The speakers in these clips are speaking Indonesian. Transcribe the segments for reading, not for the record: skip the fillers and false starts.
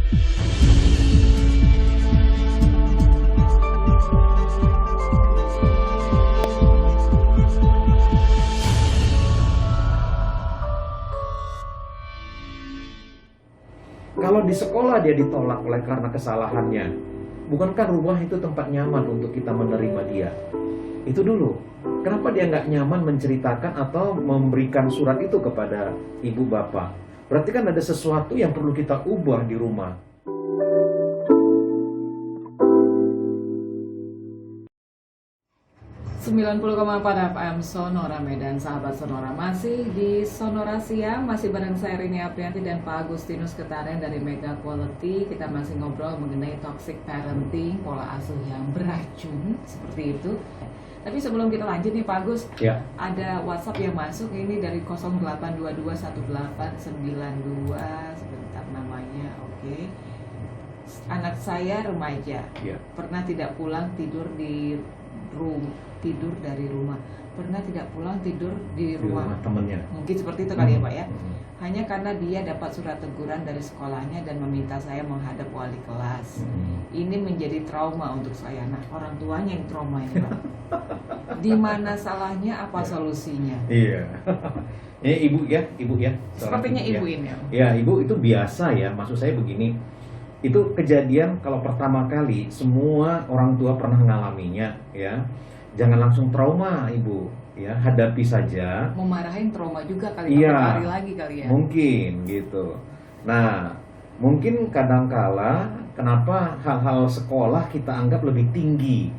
Kalau di sekolah dia ditolak oleh karena kesalahannya, bukankah rumah itu tempat nyaman untuk kita menerima dia? Itu dulu. Kenapa dia nggak nyaman menceritakan atau memberikan surat itu kepada ibu bapak? Berarti kan ada sesuatu yang perlu kita ubah di rumah. 90,4 FM Sonora Medan, sahabat Sonora, masih di Sonora Siang, masih bareng saya Rini Aprianti dan Pak Agustinus Ketaren dari Mega Quality. Kita masih ngobrol mengenai toxic parenting, pola asuh yang beracun, seperti itu. Tapi sebelum kita lanjut nih Pak Agus, Ya. ada WhatsApp yang masuk ini dari 08221892, sebentar namanya, oke. Anak saya remaja, Ya. pernah tidak pulang tidur dari rumah, pernah tidak pulang tidur di Di rumah temennya. mungkin seperti itu kali ya Pak ya, Hmm. hanya karena dia dapat surat teguran dari sekolahnya dan meminta saya menghadap wali kelas. Ini menjadi trauma untuk saya. Nah, orang tuanya yang trauma ini Pak. Di mana salahnya, apa solusinya? Iya. Ini ibu ya. Sepertinya Seorang ibu ini. Ya, ibu itu biasa ya. Maksud saya begini, itu kejadian kalau pertama kali semua orang tua pernah mengalaminya ya. Jangan langsung trauma ibu ya, hadapi saja. Memarahin trauma juga kali, Iya. hari lagi kali ya. Mungkin gitu. Nah, mungkin kadangkala kenapa hal-hal sekolah kita anggap lebih tinggi.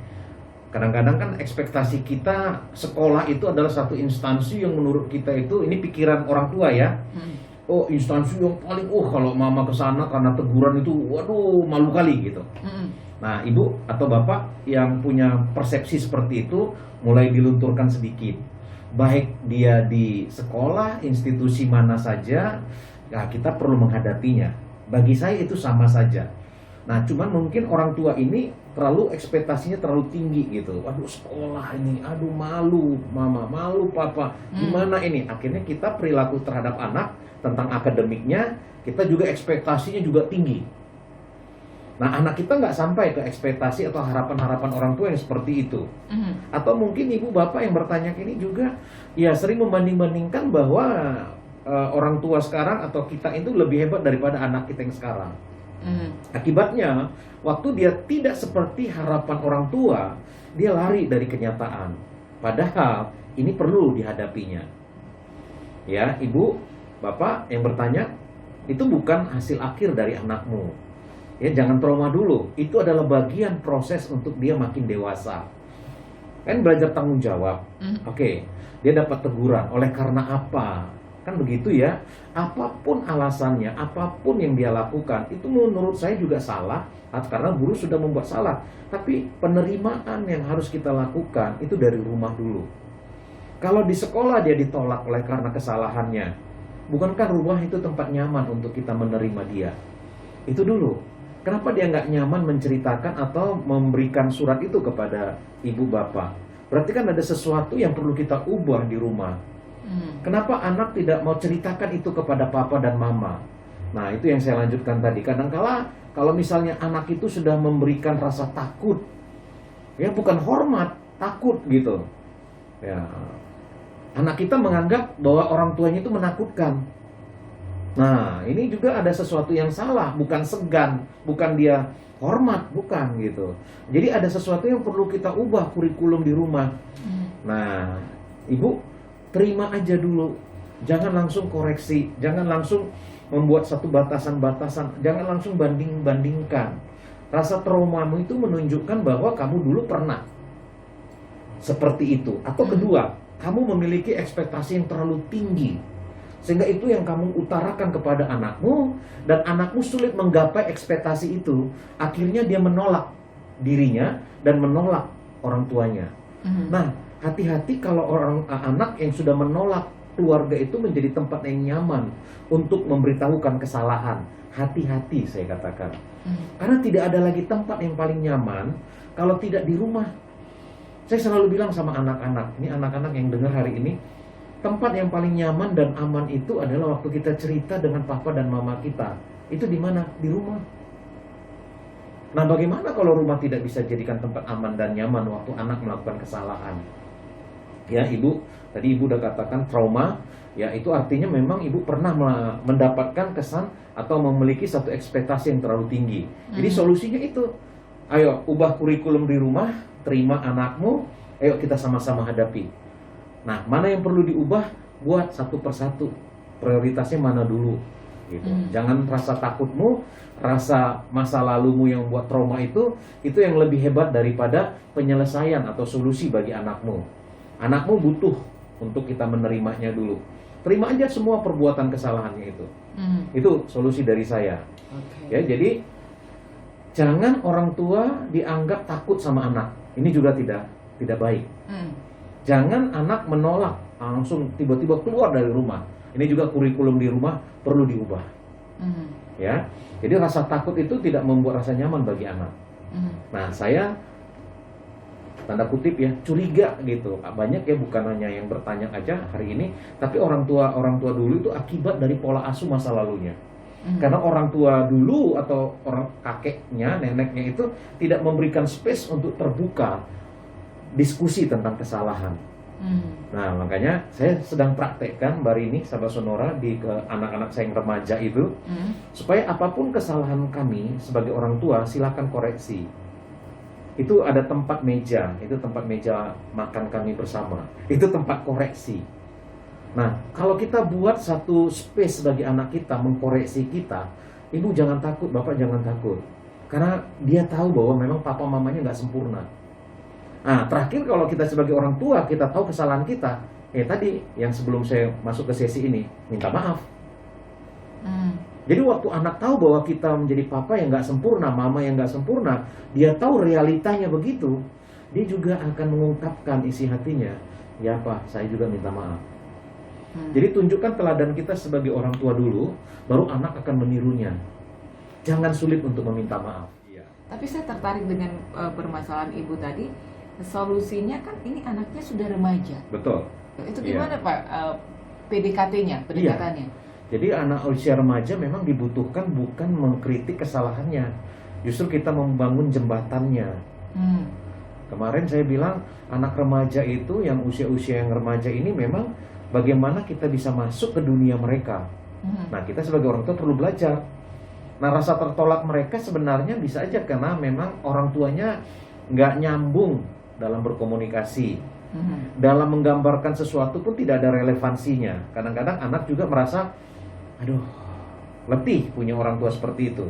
Kadang-kadang kan ekspektasi kita sekolah itu adalah satu instansi yang menurut kita itu, ini pikiran orang tua ya. Oh, instansi yang paling, kalau mama kesana karena teguran itu, waduh, malu kali gitu. Nah, ibu atau bapak yang punya persepsi seperti itu mulai dilunturkan sedikit. Baik dia di sekolah, institusi mana saja, ya kita perlu menghadapinya. Bagi saya itu sama saja. Nah, cuman mungkin orang tua ini terlalu ekspektasinya terlalu tinggi gitu. Waduh, sekolah ini, aduh malu mama, malu papa, gimana ini? Akhirnya kita perilaku terhadap anak tentang akademiknya, kita juga ekspektasinya juga tinggi. Nah, anak kita nggak sampai ke ekspektasi atau harapan-harapan orang tua yang seperti itu. Atau mungkin ibu bapak yang bertanya ini juga, ya sering membanding-bandingkan bahwa orang tua sekarang atau kita itu lebih hebat daripada anak kita yang sekarang. Akibatnya, waktu dia tidak seperti harapan orang tua, dia lari dari kenyataan. Padahal ini perlu dihadapinya. Ya, ibu, bapak yang bertanya, itu bukan hasil akhir dari anakmu. Ya, jangan trauma dulu. Itu adalah bagian proses untuk dia makin dewasa. Kan belajar tanggung jawab. Oke, dia dapat teguran. Oleh karena apa? Kan begitu ya. Apapun alasannya, apapun yang dia lakukan, itu menurut saya juga salah. Karena guru sudah membuat salah. Tapi penerimaan yang harus kita lakukan, itu dari rumah dulu. Kalau di sekolah dia ditolak oleh karena kesalahannya, bukankah rumah itu tempat nyaman untuk kita menerima dia? Itu dulu. Kenapa dia nggak nyaman menceritakan atau memberikan surat itu kepada ibu bapak? Berarti kan ada sesuatu yang perlu kita ubah di rumah. Kenapa anak tidak mau ceritakan itu kepada papa dan mama? Nah, itu yang saya lanjutkan tadi. Kadangkala kalau misalnya anak itu sudah memberikan rasa takut, ya bukan hormat, takut gitu. Ya, anak kita menganggap bahwa orang tuanya itu menakutkan. Nah, ini juga ada sesuatu yang salah, bukan segan, bukan dia hormat, bukan gitu. Jadi ada sesuatu yang perlu kita ubah kurikulum di rumah. Nah, ibu terima aja dulu, jangan langsung koreksi, jangan langsung membuat satu batasan-batasan, jangan langsung banding-bandingkan. Rasa traumamu itu menunjukkan bahwa kamu dulu pernah seperti itu. Atau kedua, kamu memiliki ekspektasi yang terlalu tinggi, sehingga itu yang kamu utarakan kepada anakmu, dan anakmu sulit menggapai ekspektasi itu. Akhirnya dia menolak dirinya dan menolak orang tuanya. Nah, hati-hati kalau anak yang sudah menolak keluarga itu menjadi tempat yang nyaman untuk memberitahukan kesalahan. Hati-hati saya katakan. Karena tidak ada lagi tempat yang paling nyaman kalau tidak di rumah. Saya selalu bilang sama anak-anak, ini anak-anak yang dengar hari ini, tempat yang paling nyaman dan aman itu adalah waktu kita cerita dengan papa dan mama kita. Itu di mana? Di rumah. Nah, bagaimana kalau rumah tidak bisa jadikan tempat aman dan nyaman waktu anak melakukan kesalahan? Ya, tadi ibu udah katakan trauma, ya itu artinya memang ibu pernah mendapatkan kesan atau memiliki satu ekspektasi yang terlalu tinggi. Jadi solusinya itu, ayo ubah kurikulum di rumah, terima anakmu, ayo kita sama-sama hadapi. Nah, mana yang perlu diubah, buat satu persatu, prioritasnya mana dulu gitu. Jangan rasa takutmu, rasa masa lalumu yang buat trauma itu yang lebih hebat daripada penyelesaian atau solusi bagi anakmu. Anakmu butuh untuk kita menerimanya dulu. Terima aja semua perbuatan kesalahannya itu. Itu solusi dari saya. Ya, jadi jangan orang tua dianggap takut sama anak. Ini juga tidak baik. Jangan anak menolak langsung tiba-tiba keluar dari rumah. Ini juga kurikulum di rumah perlu diubah. Ya, jadi rasa takut itu tidak membuat rasa nyaman bagi anak. Nah, saya tanda kutip ya curiga gitu. Banyak ya, bukan hanya yang bertanya aja hari ini, tapi orang tua dulu itu akibat dari pola asuh masa lalunya. Karena orang tua dulu atau orang kakeknya, neneknya itu tidak memberikan space untuk terbuka diskusi tentang kesalahan. Nah, makanya saya sedang praktekkan Mbak Rini, sahabat Sonora, ke anak-anak saya yang remaja itu, supaya apapun kesalahan kami sebagai orang tua, silakan koreksi. Itu ada tempat meja, itu tempat meja makan kami bersama, itu tempat koreksi. Nah, kalau kita buat satu space bagi anak kita mengkoreksi kita, ibu jangan takut, bapak jangan takut, karena dia tahu bahwa memang papa mamanya nggak sempurna. Nah, terakhir kalau kita sebagai orang tua, kita tahu kesalahan kita, tadi yang sebelum saya masuk ke sesi ini, minta maaf. Jadi waktu anak tahu bahwa kita menjadi papa yang nggak sempurna, mama yang nggak sempurna, dia tahu realitanya begitu, dia juga akan mengungkapkan isi hatinya, ya Pak, saya juga minta maaf. Jadi tunjukkan teladan kita sebagai orang tua dulu, baru anak akan menirunya. Jangan sulit untuk meminta maaf. Tapi saya tertarik dengan permasalahan ibu tadi. Solusinya kan ini anaknya sudah remaja. Betul. Itu gimana Pak PDKT-nya, pendekatannya? Jadi anak usia remaja memang dibutuhkan bukan mengkritik kesalahannya, justru kita membangun jembatannya. Kemarin saya bilang anak remaja itu yang usia-usia yang remaja ini memang bagaimana kita bisa masuk ke dunia mereka. Nah, kita sebagai orang tua perlu belajar. Nah, rasa tertolak mereka sebenarnya bisa aja karena memang orang tuanya nggak nyambung dalam berkomunikasi, dalam menggambarkan sesuatu pun tidak ada relevansinya. Kadang-kadang anak juga merasa, aduh, letih punya orang tua seperti itu.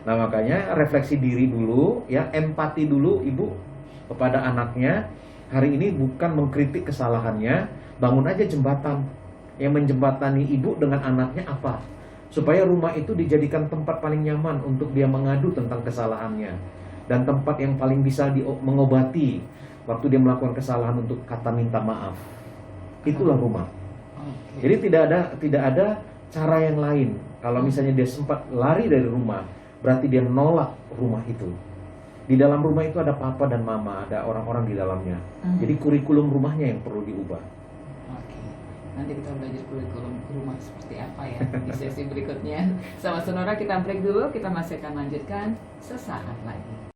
Nah, makanya refleksi diri dulu, ya, empati dulu ibu kepada anaknya. Hari ini bukan mengkritik kesalahannya, bangun aja jembatan yang menjembatani ibu dengan anaknya apa, supaya rumah itu dijadikan tempat paling nyaman untuk dia mengadu tentang kesalahannya, dan tempat yang paling bisa mengobati waktu dia melakukan kesalahan untuk kata minta maaf. Itulah rumah. Jadi tidak ada cara yang lain. Kalau misalnya dia sempat lari dari rumah, berarti dia nolak rumah itu. Di dalam rumah itu ada papa dan mama, ada orang-orang di dalamnya. Jadi kurikulum rumahnya yang perlu diubah. Nanti kita belajar kurikulum rumah seperti apa ya di sesi berikutnya. Sama Sonora, kita break dulu, kita masih akan lanjutkan sesaat lagi.